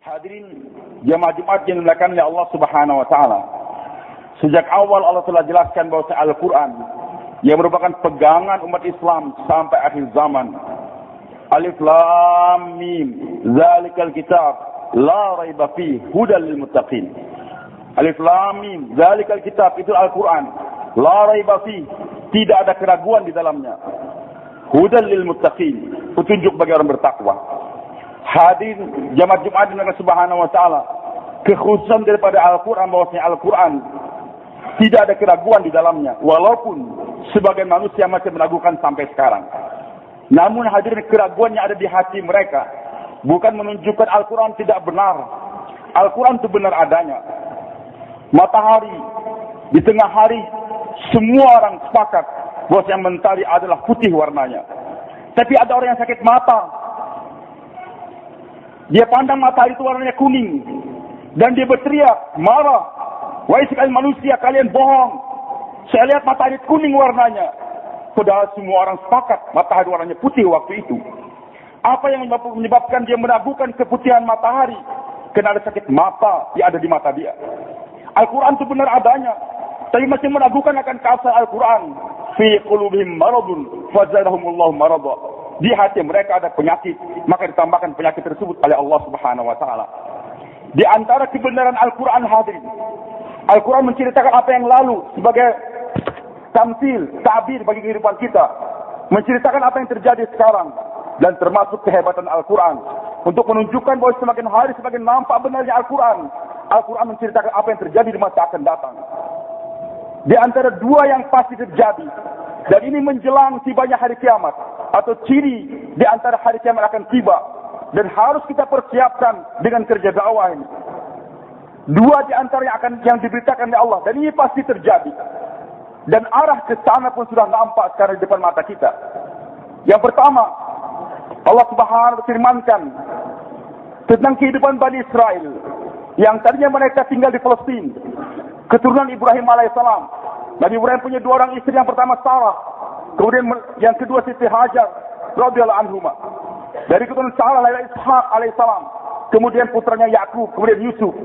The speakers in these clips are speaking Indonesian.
Hadirin jemaah Jumat yang dimuliakan oleh Allah Subhanahu wa taala. Sejak awal Allah telah jelaskan bahwa Al-Qur'an yang merupakan pegangan umat Islam sampai akhir zaman. Alif Lam Mim, zalikal kitab la raiba fihi hudal lil muttaqin. Alif Lam Mim, zalikal kitab, itu Al-Qur'an. La raiba fihi, tidak ada keraguan di dalamnya. Hudal lil muttaqin, petunjuk bagi orang bertakwa. Hadirin jemaah Jumat dengan Subhanahu wa taala, kekhususan daripada Al-Qur'an bahwasanya Al-Qur'an tidak ada keraguan di dalamnya, walaupun sebagian manusia masih meragukan sampai sekarang. Namun hadirin, keraguan yang ada di hati mereka bukan menunjukkan Al-Qur'an tidak benar. Al-Qur'an itu benar adanya. Matahari di tengah hari, semua orang sepakat bahwasanya mentari adalah putih warnanya. Tapi ada orang yang sakit mata, dia pandang matahari itu warnanya kuning, dan dia berteriak, marah, wahai sekalian manusia, kalian bohong, saya lihat matahari kuning warnanya. Padahal semua orang sepakat matahari warnanya putih waktu itu. Apa yang menyebabkan dia meragukan keputihan matahari? Karena ada sakit mata yang ada di mata dia. Al-Quran itu benar adanya, tapi masih meragukan akan keasal Al-Quran. Fi qulubihim maradun fazadahumullahu marada. Di hati mereka ada penyakit, maka ditambahkan penyakit tersebut oleh Allah Subhanahu wa taala. Di antara kebenaran Al-Qur'an hadirin, Al-Qur'an menceritakan apa yang lalu sebagai tamsil, ta'bir bagi kehidupan kita. Menceritakan apa yang terjadi sekarang, dan termasuk kehebatan Al-Qur'an untuk menunjukkan bahwa semakin hari semakin nampak benarnya Al-Qur'an. Al-Qur'an menceritakan apa yang terjadi di masa akan datang. Di antara dua yang pasti terjadi, dan ini menjelang tibanya hari kiamat, atau ciri di antara hari kiamat akan tiba, dan harus kita persiapkan dengan kerja dakwah ini. Dua di antara yang diberitakan oleh Allah, dan ini pasti terjadi, dan arah ke sana pun sudah nampak sekarang di depan mata kita. Yang pertama, Allah Subhanahu wa firmankan tentang kehidupan Bani Israel yang tadinya mereka tinggal di Palestina, keturunan Ibrahim alaihissalam. Nabi Ibrahim punya dua orang istri, yang pertama Sarah, kemudian yang kedua Siti Hajar radhiyallahu anhuma. Dari keturunan Sarah lahir Ishak alaihissalam, kemudian putranya Yakub, kemudian Yusuf.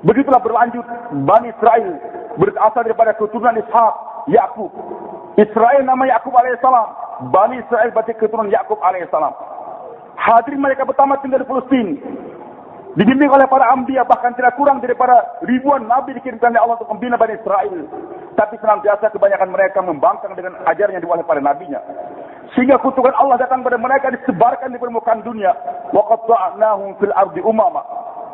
Begitulah berlanjut Bani Israel berasal daripada keturunan Ishak, Yakub. Israel nama Yakub alaihissalam, Bani Israel berarti keturunan Yakub alaihissalam. Hadirin, mereka pertama tinggal di Palestina, dibimbing oleh para anbiya, bahkan tidak kurang daripada ribuan nabi dikirimkan oleh Allah untuk membina Bani Israel. Tapi senantiasa kebanyakan mereka membangkang dengan ajaran yang diwahyai pada nabinya, sehingga kutukan Allah datang pada mereka, disebarkan di permukaan dunia. Wa qatta'nahum fil ardi umama,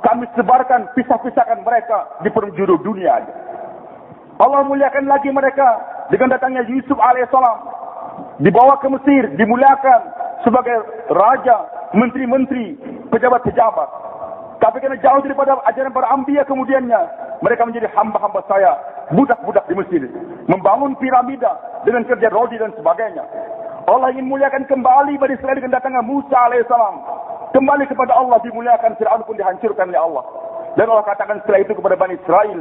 kami sebarkan, pisah-pisahkan mereka di penjuru dunia aja. Allah muliakan lagi mereka dengan datangnya Yusuf alaihissalam, dibawa ke Mesir, dimuliakan sebagai raja, menteri-menteri, pejabat-pejabat. Tapi karena jauh daripada ajaran para anbiya kemudiannya, mereka menjadi hamba-hamba saya, budak-budak di Mesir, membangun piramida dengan kerja rodi dan sebagainya. Allah ingin muliakan kembali Bani Israel dengan datangnya Musa alaihissalam, kembali kepada Allah, dimuliakan. Fir'aun pun dihancurkan oleh Allah. Dan Allah katakan setelah itu kepada Bani Israel,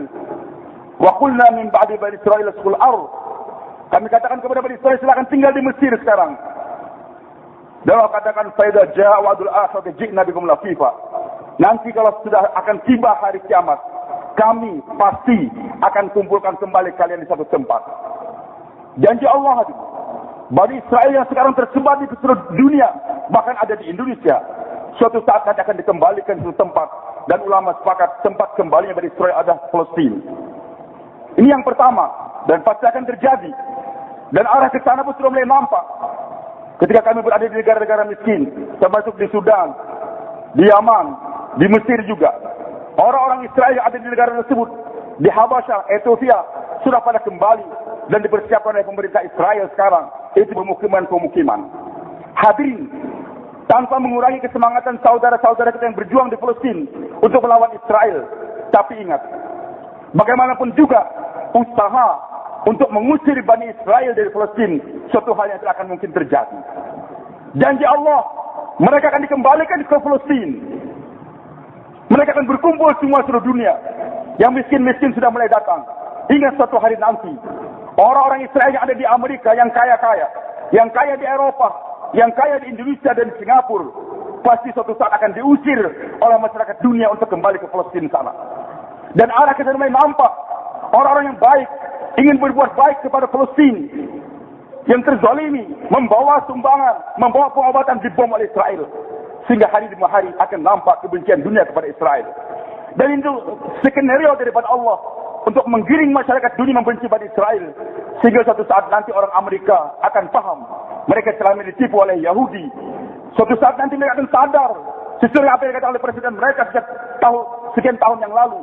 wa qulna min ba'di Bani Israel uskul ardh, kami katakan kepada Bani Israel, silakan tinggal di Mesir sekarang. Dan Allah katakan, fa idza jaa wa'dul akhirati ji'na bikum lafifa, nanti kalau sudah akan tiba hari kiamat, kami pasti akan kumpulkan kembali kalian di satu tempat. Janji Allah, Bani Israel yang sekarang tersebar di seluruh dunia, bahkan ada di Indonesia, suatu saat nanti akan dikembalikan ke tempat. Dan ulama sepakat tempat kembalinya Bani Israel adalah Palestina. Ini yang pertama, dan pasti akan terjadi. Dan arah ke sana pun sudah mulai nampak. Ketika kami berada di negara-negara miskin, termasuk di Sudan, di Yaman, di Mesir juga, orang-orang Israel yang ada di negara tersebut, di Habasyah, Ethiopia, sudah pada kembali dan dipersiapkan oleh pemerintah Israel sekarang. Itu pemukiman-pemukiman. Hadirin, tanpa mengurangi kesemangatan saudara-saudara kita yang berjuang di Palestina untuk melawan Israel. Tapi ingat, bagaimanapun juga usaha untuk mengusir Bani Israel dari Palestina, suatu hal yang tidak akan mungkin terjadi. Janji Allah, mereka akan dikembalikan ke Palestina. Mereka akan berkumpul semua seluruh dunia. Yang miskin-miskin sudah mulai datang. Ingat suatu hari nanti, orang-orang Israel yang ada di Amerika, yang kaya-kaya, yang kaya di Eropa, yang kaya di Indonesia dan Singapura, pasti suatu saat akan diusir oleh masyarakat dunia untuk kembali ke Palestina sana. Dan arah kita mulai nampak orang-orang yang baik ingin berbuat baik kepada Palestina yang terzalimi, membawa sumbangan, membawa pengobatan dibom oleh Israel, sehingga hari demi hari akan nampak kebencian dunia kepada Israel. Dan itu skenario daripada Allah untuk menggiring masyarakat dunia membenci pada Israel, sehingga suatu saat nanti orang Amerika akan paham mereka selama ini ditipu oleh Yahudi. Suatu saat nanti mereka akan sadar sesuai apa yang dikatakan oleh presiden mereka sekian tahun yang lalu.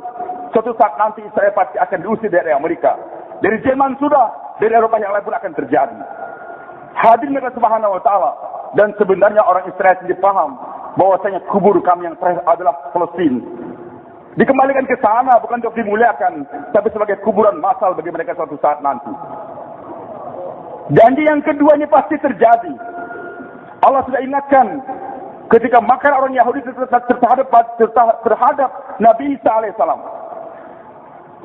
Suatu saat nanti Israel pasti akan diusir dari Amerika. Dari Jerman sudah, dari Eropa yang lain pun akan terjadi. Hadirin Allah Subhanahu wa taala, dan sebenarnya orang Israel sendiri paham bahwasanya kubur kami yang terakhir adalah Palestina. Dikembalikan ke sana bukan untuk dimuliakan, tapi sebagai kuburan massal bagi mereka suatu saat nanti. Janji yang kedua ini pasti terjadi. Allah sudah ingatkan ketika makar orang Yahudi terhadap Nabi Isa alaihissalam.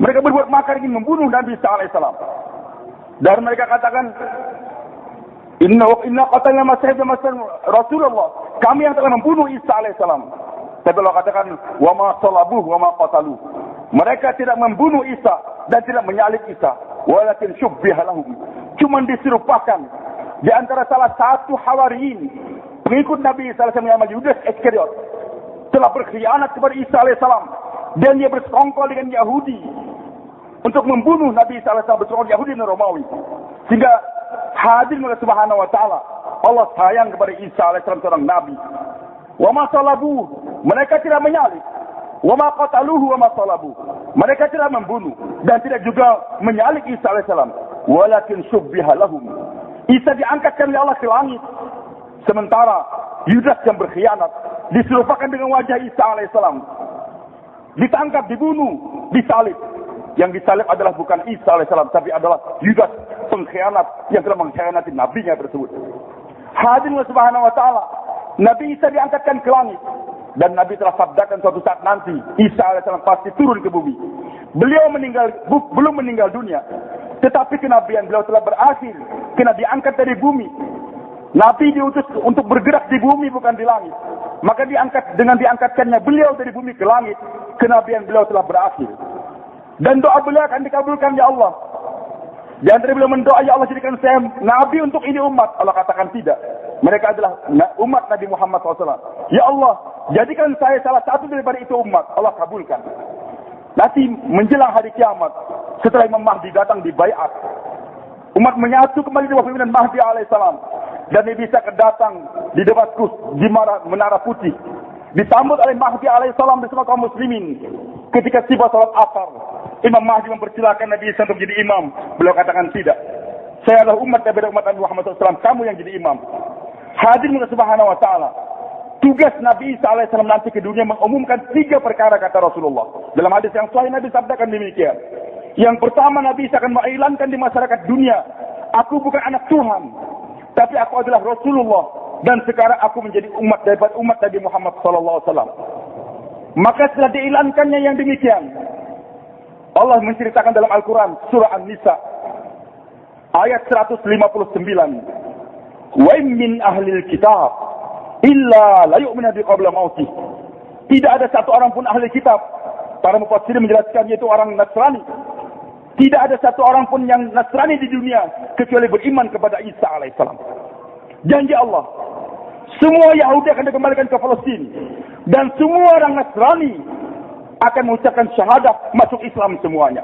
Mereka berbuat makar ingin membunuh Nabi Isa alaihissalam. Dan mereka katakan, Inna qatalna Masih Rasulullah. Kami yang telah membunuh Isa alaihissalam. Tapi Allah katakan, wa ma salabuh wa ma qataluh. Mereka tidak membunuh Isa dan tidak menyalib Isa, walakin syubbiha lahum. Cuma diserupakan di antara salah satu hawariyin, pengikut Nabi Isa alaihissalam yang Yudas Iskariot, telah berkhianat kepada Isa alaihissalam, dan dia bersekongkol dengan Yahudi untuk membunuh Nabi Isa alaihissalam, bersekongkol Yahudi dan Romawi. Sehingga hadirin Allah Subhanahu wa taala, Allah sayang kepada Isa alaihissalam seorang nabi. Wa ma salabuh, mereka tidak menyalib. Wa ma qataluhu wa ma salabuh, mereka tidak membunuh dan tidak juga menyalib Isa alaihissalam, walakin syubbiha lahum. Isa diangkatkan oleh Allah ke langit, sementara Yudas yang berkhianat diserupakan dengan wajah Isa alaihissalam, ditangkap, dibunuh, disalib. Yang disalib adalah bukan Isa alaihissalam, tapi adalah Yudas, pengkhianat yang telah mengkhianati nabinya tersebut. Hadirin Subhanahu wa taala, Nabi Isa diangkatkan ke langit, dan Nabi telah sabdakan suatu saat nanti Isa alaihissalam pasti turun ke bumi. Beliau belum meninggal dunia, tetapi kenabian beliau telah berakhir, kena diangkat dari bumi. Nabi diutus untuk bergerak di bumi bukan di langit. Maka dengan diangkatkannya beliau dari bumi ke langit, kenabian beliau telah berakhir. Dan doa beliau akan dikabulkan ya Allah. Di antara beliau mendoa, ya Allah jadikan saya nabi untuk ini umat. Allah katakan tidak. Mereka adalah umat Nabi Muhammad SAW. Ya Allah, jadikan saya salah satu daripada itu umat. Allah kabulkan. Nanti menjelang hari kiamat, setelah Imam Mahdi datang di Baiat, umat menyatu kembali di bawah pimpinan Mahdi alaihissalam. Dan Nabi Isa datang di Damaskus, di Menara Putih, disambut oleh Mahdi alaihissalam bersama kaum muslimin. Ketika tiba salat asar, Imam Mahdi mempersilakan Nabi Isa untuk jadi imam. Beliau katakan tidak. Saya adalah umat daripada umat Nabi Muhammad SAW. Kamu yang jadi imam. Hadirin Subhanahu wa taala, tugas Nabi Isa alaihissalam nanti ke dunia mengumumkan 3 perkara kata Rasulullah. Dalam hadis yang sahih Nabi sabdakan demikian. Yang pertama, Nabi Isa akan mengiklankan di masyarakat dunia, aku bukan anak Tuhan, tapi aku adalah Rasulullah, dan sekarang aku menjadi umat daripada umat Nabi Muhammad SAW. Maka setelah diiklankannya yang demikian, Allah menceritakan dalam Al-Quran surah An-Nisa ayat 159, wa min ahlil kitab illa la yu'minu bi qabla mautih. Tidak ada satu orang pun ahli kitab, para mufassir menjelaskan yaitu orang Nasrani, tidak ada satu orang pun yang Nasrani di dunia kecuali beriman kepada Isa alaihissalam. Janji Allah, semua Yahudi akan dikembalikan ke Palestina, dan semua orang Nasrani akan mengucapkan syahadat masuk Islam semuanya.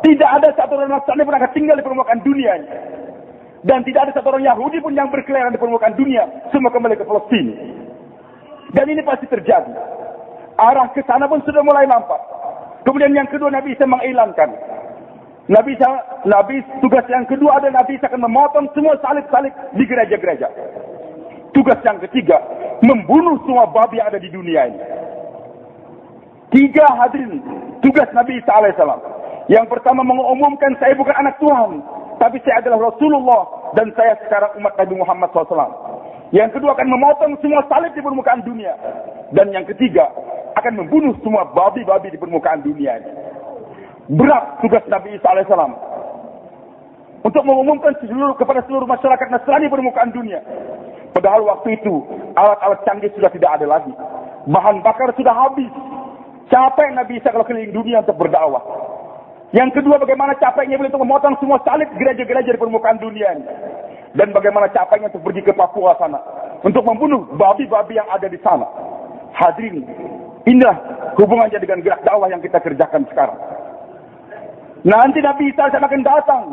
Tidak ada satu orang Nasrani pun akan tinggal di permukaan dunia ini. Dan tidak ada satu orang Yahudi pun yang berkeliaran di permukaan dunia. Semua kembali ke Palestina. Dan ini pasti terjadi. Arah ke sana pun sudah mulai nampak. Kemudian yang kedua, Nabi Isa mengilangkan. Nabi tugas yang kedua adalah Nabi Isa akan memotong semua salib-salib di gereja-gereja. Tugas yang ketiga, membunuh semua babi yang ada di dunia ini. 3 hadirin tugas Nabi Isa alaihissalam. Yang pertama, mengumumkan saya bukan anak Tuhan, tapi saya adalah Rasulullah, dan saya sekarang umat Nabi Muhammad SAW. Yang kedua, akan memotong semua salib di permukaan dunia. Dan yang ketiga, akan membunuh semua babi-babi di permukaan dunia ini. Berat tugas Nabi Isa alaihissalam untuk mengumumkan kepada seluruh masyarakat Nasrani di permukaan dunia. Padahal waktu itu alat-alat canggih sudah tidak ada lagi. Bahan bakar sudah habis. Capek Nabi Isa kalau keliling dunia untuk berdakwah. Yang kedua, bagaimana capeknya beliau untuk memotong semua salib gereja-gereja di permukaan dunia ini. Dan bagaimana capeknya untuk pergi ke Papua sana. Untuk membunuh babi-babi yang ada di sana. Hadirin, inilah hubungannya dengan gerak dakwah yang kita kerjakan sekarang. Nanti Nabi Isa akan datang.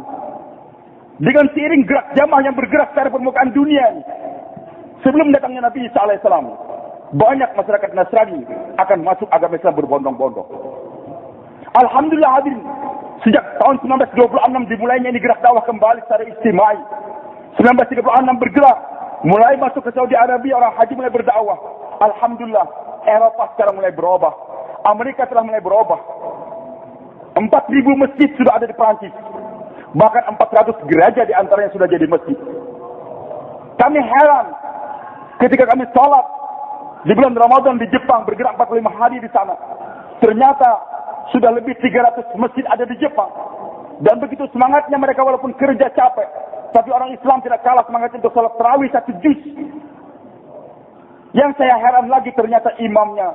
Dengan seiring gerak jamaah yang bergerak dari permukaan dunia ini. Sebelum datangnya Nabi Isa alaihissalam, banyak masyarakat Nasrani akan masuk agama Islam berbondong-bondong. Alhamdulillah hadirin, sejak tahun 1926 dimulainya ini gerak dakwah kembali secara istimai. 1936 bergerak, mulai masuk ke Saudi Arabia, orang haji mulai berdakwah. Alhamdulillah, Eropa sekarang mulai berubah. Amerika telah mulai berubah. 4.000 masjid sudah ada di Perancis. Bahkan 400 gereja di antaranya sudah jadi masjid. Kami heran ketika kami sholat di bulan Ramadan di Jepang, bergerak 45 hari di sana. Ternyata sudah lebih 300 masjid ada di Jepang. Dan begitu semangatnya mereka walaupun kerja capek. Tapi orang Islam tidak kalah semangatnya untuk sholat tarawih 1 juz. Yang saya heran lagi ternyata imamnya.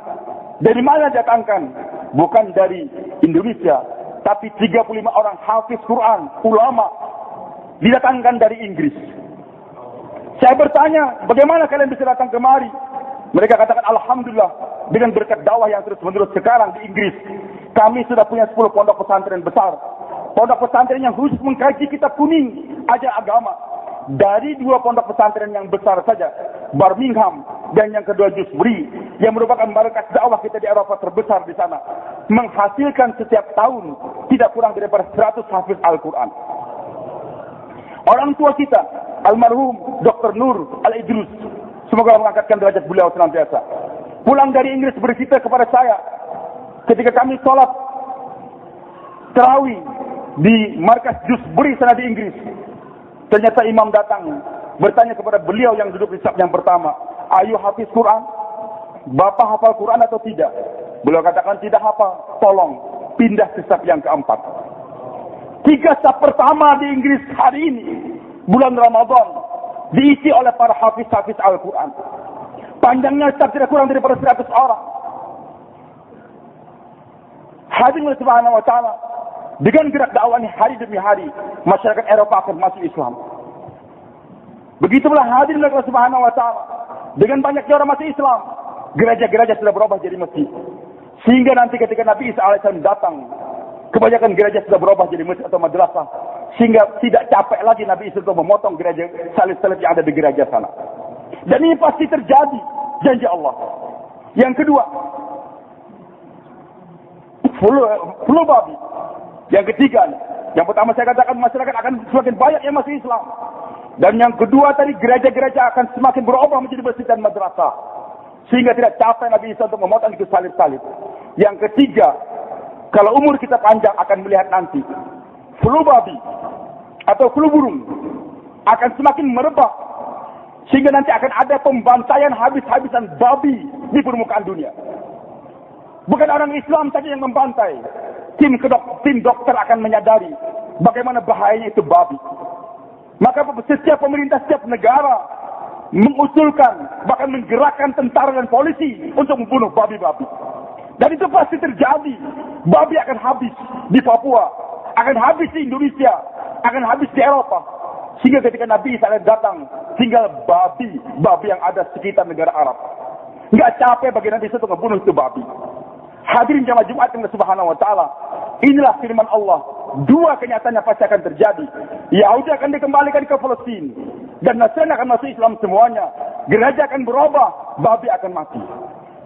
Dari mana datangkan? Bukan dari Indonesia. Tapi 35 orang hafiz Quran, ulama. Didatangkan dari Inggris. Saya bertanya, bagaimana kalian bisa datang kemari? Mereka katakan, Alhamdulillah, dengan berkat dakwah yang terus-menerus sekarang di Inggris, kami sudah punya 10 pondok pesantren besar. Pondok pesantren yang khusus mengkaji kitab kuning, ajar agama. Dari 2 pondok pesantren yang besar saja, Birmingham dan yang kedua Dewsbury, yang merupakan markas dakwah kita di Eropa terbesar di sana, menghasilkan setiap tahun tidak kurang daripada 100 hafiz Al-Quran. Orang tua kita, almarhum Dr. Nur Al-Idrus, semoga Allah mengangkatkan derajat beliau senantiasa, pulang dari Inggris bercerita kepada saya, ketika kami sholat tarawih di markas Dewsbury sana di Inggris, ternyata imam datang bertanya kepada beliau yang duduk di saf yang pertama, ayo hafiz Quran? Bapak hafal Quran atau tidak? Beliau katakan tidak hafal, tolong pindah ke saf yang keempat. 3 saf pertama di Inggris hari ini, bulan Ramadan, diisi oleh para hafiz-hafiz Al-Quran. Panjangnya saf tidak kurang daripada 100 orang. Hadirin subhanahu wa ta'ala, dengan gerak dakwah ini hari demi hari, masyarakat Eropa akan masuk Islam. Begitulah hadirin subhanahu wa ta'ala, dengan banyaknya orang masuk Islam, gereja-gereja sudah berubah jadi masjid. Sehingga nanti ketika Nabi Isa alaihissalam datang, kebanyakan gereja sudah berubah jadi masjid atau madrasah. Sehingga tidak capek lagi Nabi Isa untuk memotong gereja salib-salib yang ada di gereja sana. Dan ini pasti terjadi, janji Allah. Yang kedua, flu babi. Yang ketiga, yang pertama saya katakan masyarakat akan semakin banyak yang masuk Islam. Dan yang kedua tadi, gereja-gereja akan semakin berubah menjadi masjid dan madrasah. Sehingga tidak capek Nabi Isa untuk memotong itu salib-salib. Yang ketiga, kalau umur kita panjang akan melihat nanti, flu babi atau flu burung akan semakin merebak. Sehingga nanti akan ada pembantaian habis-habisan babi di permukaan dunia. Bukan orang Islam saja yang membantai. Tim dokter akan menyadari bagaimana bahayanya itu babi. Maka setiap pemerintah, setiap negara mengusulkan, bahkan menggerakkan tentara dan polisi untuk membunuh babi-babi. Dan itu pasti terjadi. Babi akan habis di Papua, akan habis di Indonesia, akan habis di Eropa. Sehingga ketika Nabi Isa datang, tinggal babi yang ada sekitar negara Arab. Nggak capek bagi Nabi Isa untuk membunuh itu babi. Hadirin jamaah Jumat yang subhanahu wa ta'ala, inilah firman Allah. 2 kenyataannya pasti akan terjadi. Yahudi akan dikembalikan ke Palestina, dan Nasrani akan masuk Islam semuanya. Gereja akan berubah, babi akan mati.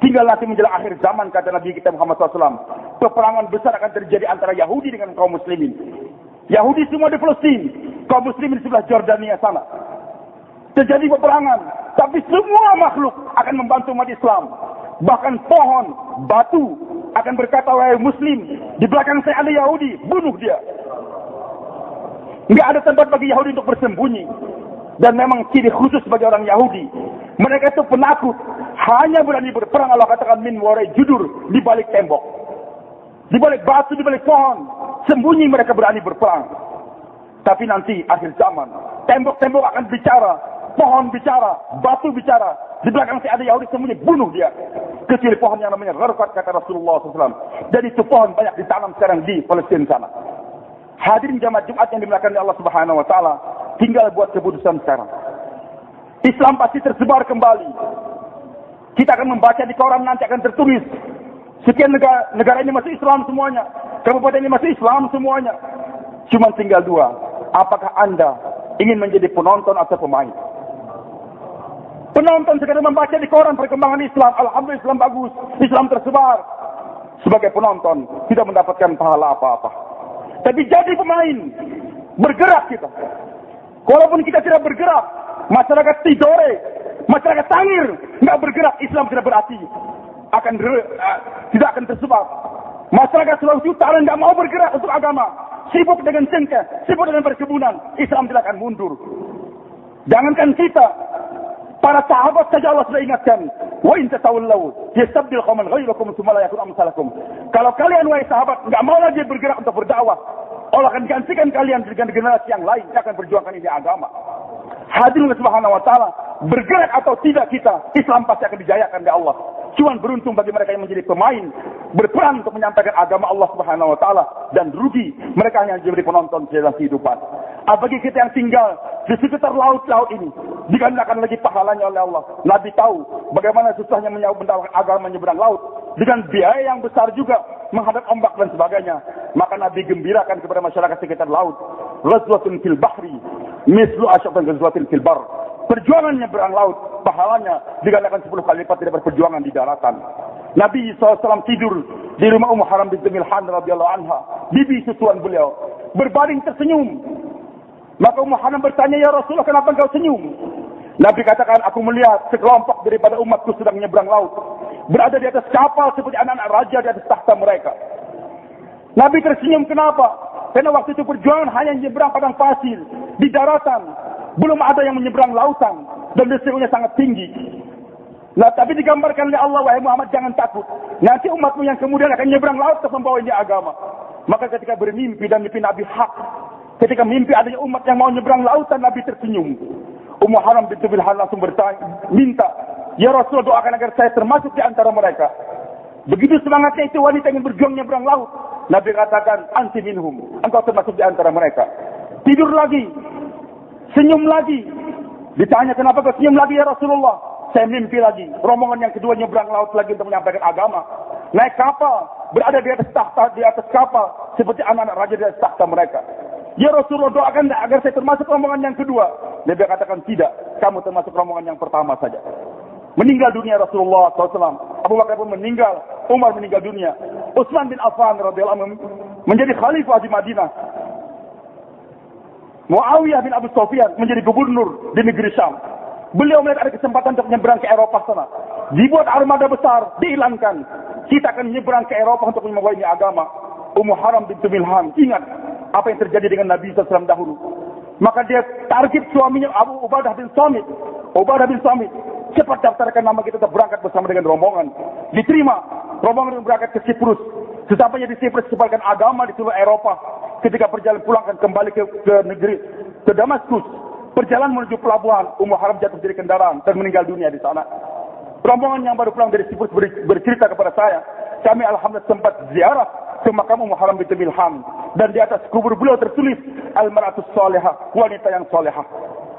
Tinggal nanti menjelang akhir zaman, kata Nabi kita Muhammad SAW, peperangan besar akan terjadi antara Yahudi dengan kaum muslimin. Yahudi semua di Palestina, kaum muslimin di sebelah Jordania sana. Terjadi peperangan, tapi semua makhluk akan membantu umat Islam. Bahkan pohon, batu akan berkata, wahai muslim, di belakang saya ada Yahudi, bunuh dia. Nggak ada tempat bagi Yahudi untuk bersembunyi. Dan memang ciri khusus bagi orang Yahudi, mereka itu penakut, hanya berani berperang, Allah katakan, min warai judur, di balik tembok, di balik batu, di balik pohon, sembunyi mereka berani berperang. Tapi nanti akhir zaman, tembok-tembok akan bicara, pohon bicara, batu bicara. Di belakang si ada Yahudi sembunyi, bunuh dia. Kecuali pohon yang namanya gharqad, kata Rasulullah SAW. Dan itu pohon banyak ditanam sekarang di Palestina sana. Hadirin jamaah Jumat yang dimuliakan oleh Allah Subhanahu wa taala, tinggal buat keputusan sekarang. Islam pasti tersebar kembali. Kita akan membaca di koran, nanti akan tertulis sekian negara ini masih Islam semuanya, kabupaten ini masih Islam semuanya. Cuma tinggal dua. Apakah Anda ingin menjadi penonton atau pemain? Penonton sekadar membaca di koran perkembangan Islam, alhamdulillah Islam bagus, Islam tersebar. Sebagai penonton tidak mendapatkan pahala apa-apa. Tapi jadi pemain, bergerak kita. Walaupun kita tidak bergerak, masyarakat tidore, masyarakat tangir, nggak bergerak, Islam tidak berarti tidak akan tersebar. Masyarakat Sulawesi Utara nggak mau bergerak untuk agama, sibuk dengan cengkeh, sibuk dengan perkebunan, Islam tidak akan mundur. Jangankan kita, para sahabat saja Allah sudah ingatkan, wa in tatawallaw yastabdil qauman ghayrakum tsumma la yakun amsalakum. Kalau kalian wahai sahabat nggak mau lagi bergerak untuk berdakwah, Allah akan gantikan kalian dengan generasi yang lain yang akan berjuangkan ini agama. Hadirin Subhanahu wa taala, bergerak atau tidak kita, Islam pasti akan dijayakan oleh Allah. Cuman beruntung bagi mereka yang menjadi pemain, berperan untuk menyampaikan agama Allah Subhanahu wa taala, dan rugi mereka yang menjadi penonton dalam kehidupan. Bagi kita yang tinggal di sekitar laut-laut ini, digandakan lagi pahalanya oleh Allah. Nabi tahu bagaimana susahnya mendakwahkan agama menyeberang laut dengan biaya yang besar juga, menghadap ombak dan sebagainya. Maka Nabi gembirakan kepada masyarakat sekitar laut, ghazwatun fil bahri mislu asyatan ghazwatin fil bar. Perjuangan nyeberang laut, pahalanya digandakan 10 kali lipat daripada perjuangan di daratan. Nabi SAW tidur di rumah Ummu Haram binti Milhan radhiyallahu anha, bibi susuan beliau, berbaring tersenyum. Maka Ummu Haram bertanya, ya Rasulullah, kenapa engkau senyum? Nabi katakan, aku melihat sekelompok daripada umatku sedang menyeberang laut, berada di atas kapal seperti anak-anak raja di atas takhta mereka. Nabi tersenyum, kenapa? Karena waktu itu perjuangan hanya menyeberang padang pasir di daratan. Belum ada yang menyeberang lautan, dan resikonya sangat tinggi. Nah, tapi digambarkan oleh Allah, wahai Muhammad, jangan takut. Nanti umatmu yang kemudian akan menyeberang laut untuk membawa ini agama. Maka ketika bermimpi dan mimpi Nabi hak, ketika mimpi adanya umat yang mau menyeberang lautan, Nabi tersenyum. Ummu Haram binti Milhan langsung bertanya, minta, ya Rasulullah, doakan agar saya termasuk di antara mereka. Begitu semangatnya itu wanita ingin berjuang menyeberang laut, Nabi katakan, anti minhum, engkau termasuk di antara mereka. Tidur lagi, senyum lagi. Ditanya, kenapa kau senyum lagi ya Rasulullah? Saya mimpi lagi. Rombongan yang kedua nyebrang laut lagi untuk menyampaikan agama. Naik kapal, berada di atas takhta, di atas kapal, seperti anak-anak raja di atas takhta mereka. Ya Rasulullah, doakan agar saya termasuk rombongan yang kedua. Nabi katakan, tidak. Kamu termasuk rombongan yang pertama saja. Meninggal dunia Rasulullah SAW. Abu Bakar pun meninggal. Umar meninggal dunia. Utsman bin Affan radhiyallahu anhu menjadi khalifah di Madinah. Muawiyah bin Abu Sufyan menjadi gubernur di negeri Syam. Beliau melihat ada kesempatan untuk menyeberang ke Eropa sana. Dibuat armada besar, diilangkan. Kita akan menyeberang ke Eropa untuk membawa ini agama. Ummu Haram binti Milhan ingat apa yang terjadi dengan Nabi SAW dahulu. Maka dia target suaminya Abu Ubadah bin Samit. Ubadah bin Samit, cepat daftarkan nama kita untuk berangkat bersama dengan rombongan. Diterima. Rombongan berangkat ke Siprus. Sesampainya di Siprus, sebarkan agama di seluruh Eropa. Ketika perjalanan pulang akan kembali ke negeri, ke Damaskus. Perjalanan menuju pelabuhan, Ummu Haram jatuh dari kendaraan dan meninggal dunia di sana. Rombongan yang baru pulang dari Siprus bercerita kepada saya, kami alhamdulillah sempat ziarah ke makam Ummu Haram binti Milhan, dan di atas kubur beliau tertulis al-mar'atus salihah, wanita yang salihah.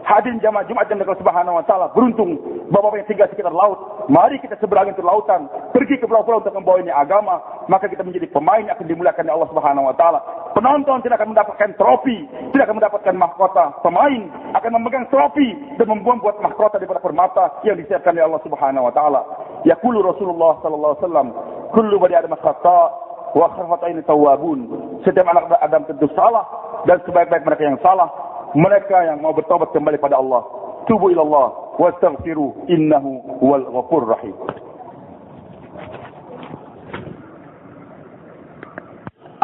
Hadirin jamaah Jumat yang Allah Subhanahu wa taala, beruntung bapak-bapak yang tinggal sekitar laut. Mari kita seberangi ke lautan, pergi ke pulau-pulau untuk membawa ini agama, maka kita menjadi pemain yang akan dimuliakan oleh Allah Subhanahu wa taala. Penonton tidak akan mendapatkan trofi, tidak akan mendapatkan mahkota. Pemain akan memegang trofi dan membuat mahkota daripada permata yang disiapkan oleh Allah Subhanahu wa taala. Yaqulu Rasulullah sallallahu alaihi wasallam, kullu bani adam khata wa khafata'in tawwabun. Setiap anak Adam tentu salah, dan sebaik-baik mereka yang salah mereka yang mau bertobat kembali pada Allah. Tubu ilallah wastaghfiru innahu huwal ghafurur rahim.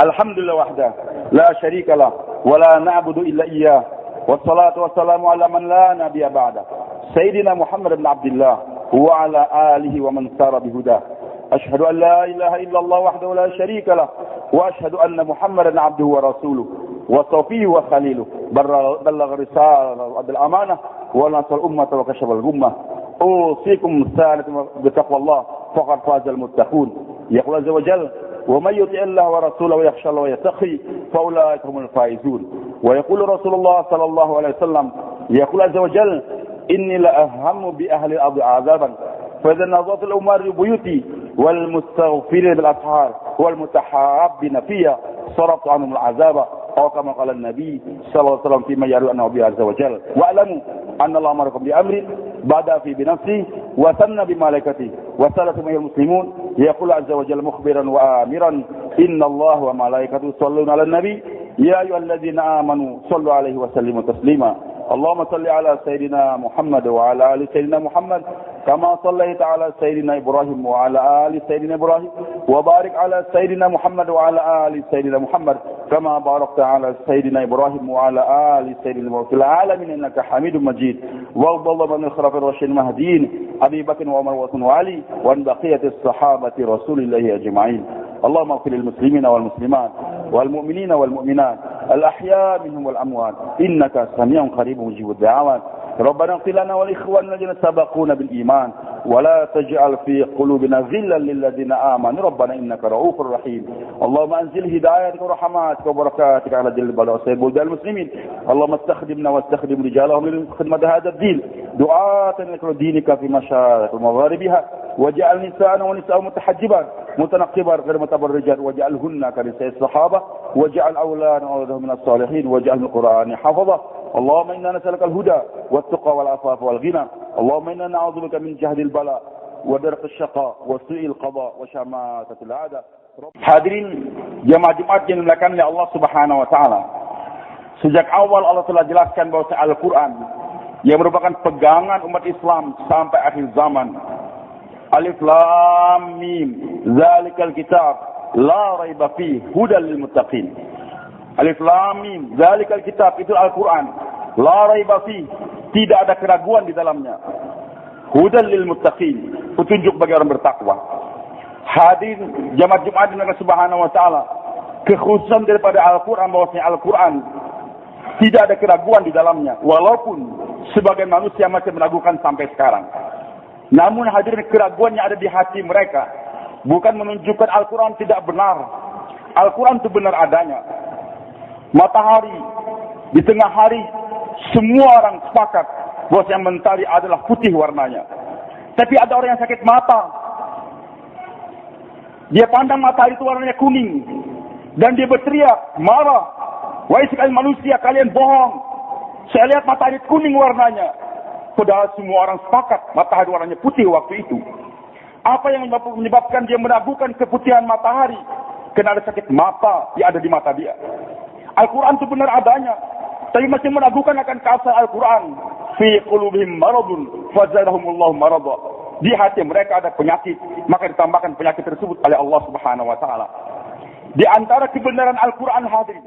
Alhamdulillah wahda la syarika lah wa la na'budu illa iyyah. Wassalatu wassalamu ala man la nabiyya ba'da. Sayyidina Muhammad bin Abdullah wa ala alihi wa man sara bihudah. Asyhadu an la ilaha illallah wahdahu la syarika lah wa asyhadu anna Muhammadan 'abduhu wa rasuluh wa safiyuhu wa khaliluh. Ballagha risalah wa adal amanah ونصر الأمة وكشف الغمة. أوصيكم ثالث بتقوى الله فقد فاز المتقون. يقول عز وجل: ومن يطع الله ورسوله ويخشى الله ويتقي فأولئك هم الفائزون. ويقول رسول الله صلى الله عليه وسلم: يقول عز وجل: إني لأهم بأهل الأرض عذابا فإذا نظرت الأمار بيوتي والمستغفرين بالأسحار والمتحابين فيها صرفت عنهم العذاب، أو كما قال النبي صلى الله عليه وسلم فيما يروي عنه به عز وجل. واعلموا أن الله أمركم بأمر بدأ في بنفسه وثنى بملائكته وثلث من المسلمون. يقول عز وجل مخبرا وآمرا: إن الله وملائكته يصلون على النبي يا أيها الذين آمنوا صلوا عليه وسلموا تسليما. اللهم صل على سيدنا محمد وعلى آل سيدنا محمد كما صليت على سيدنا إبراهيم وعلى آل سيدنا إبراهيم، وبارك على سيدنا محمد وعلى آل سيدنا محمد كما باركت على سيدنا إبراهيم وعلى آل سيدنا إبراهيم في العالمين إنك حميد مجيد. وارض اللهم عن الخلفاء الراشدين المهديين أبي بكر وعمر وعثمان وعلي وعن بقية الصحابة رسول الله أجمعين. اللهم اغفر للمسلمين والمسلمات والمؤمنين والمؤمنات الأحياء منهم والأموات إنك سميع قريب مجيب الدعوات. ربنا اغفر لنا ولإخواننا الذين سبقونا بالإيمان ولا تجعل في قلوبنا غلا للذين آمنوا ربنا إنك رؤوف رحيم. اللهم أنزل هدايتك ورحماتك وبركاتك على دل البلاد وسائر بلدان المسلمين. اللهم استخدمنا واستخدم رجالهم لخدمة هذا الدين دعاة لدينك في مشارق ومغاربها، واجعل نساءنا ونساء متحجبات متنقبات غير متبرجات، واجعلهن كنساء الصحابة، واجعل أولادنا وأولادهم من الصالحين، واجعل القرآن حفظه. اللهم إنا نسألك الهدى والتقى والعفاف والغنى. اللهم إنا نعوذ بك من جهد البلاء ودرك الشقاء وسوء القضاء وشماتة الأعداء. Hadirin jemaah Jumat yang dimuliakan oleh Allah Subhanahu wa taala. Sejak awal Allah telah jelaskan bahwa Al-Qur'an yang merupakan pegangan umat Islam sampai akhir zaman. Alif Lam Mim, zalikal kitab la raiba fihi hudal lil muttaqin. Alif Lam Mim, zalikal kitab, itu Al-Qur'an. La raiba fihi, tidak ada keraguan di dalamnya. Hudal lil muttaqin, petunjuk bagi orang bertakwa. Hadirin jemaah Jumat dengan Subhanahu wa taala, kekhususan daripada Al-Qur'an bahwasanya Al-Qur'an tidak ada keraguan di dalamnya, walaupun sebagian manusia masih meragukan sampai sekarang. Namun hadirin, keraguan yang ada di hati mereka bukan menunjukkan Al-Qur'an tidak benar. Al-Qur'an itu benar adanya. Matahari di tengah hari semua orang sepakat bahwa yang mentari adalah putih warnanya. Tapi ada orang yang sakit mata. Dia pandang matahari itu warnanya kuning. Dan dia berteriak, marah. Wahai sekalian manusia, kalian bohong. Saya lihat matahari kuning warnanya. Padahal semua orang sepakat matahari warnanya putih waktu itu. Apa yang menyebabkan dia meragukan keputihan matahari? Karena ada sakit mata yang ada di mata dia. Al-Quran itu benar adanya. Tapi masih meragukan akan keasal Al-Quran. Fi qulubihim maradun fazadahumullahu marada. Di hati mereka ada penyakit, maka ditambahkan penyakit tersebut oleh Allah Subhanahu wa taala. Di antara kebenaran Al-Qur'an hadirin,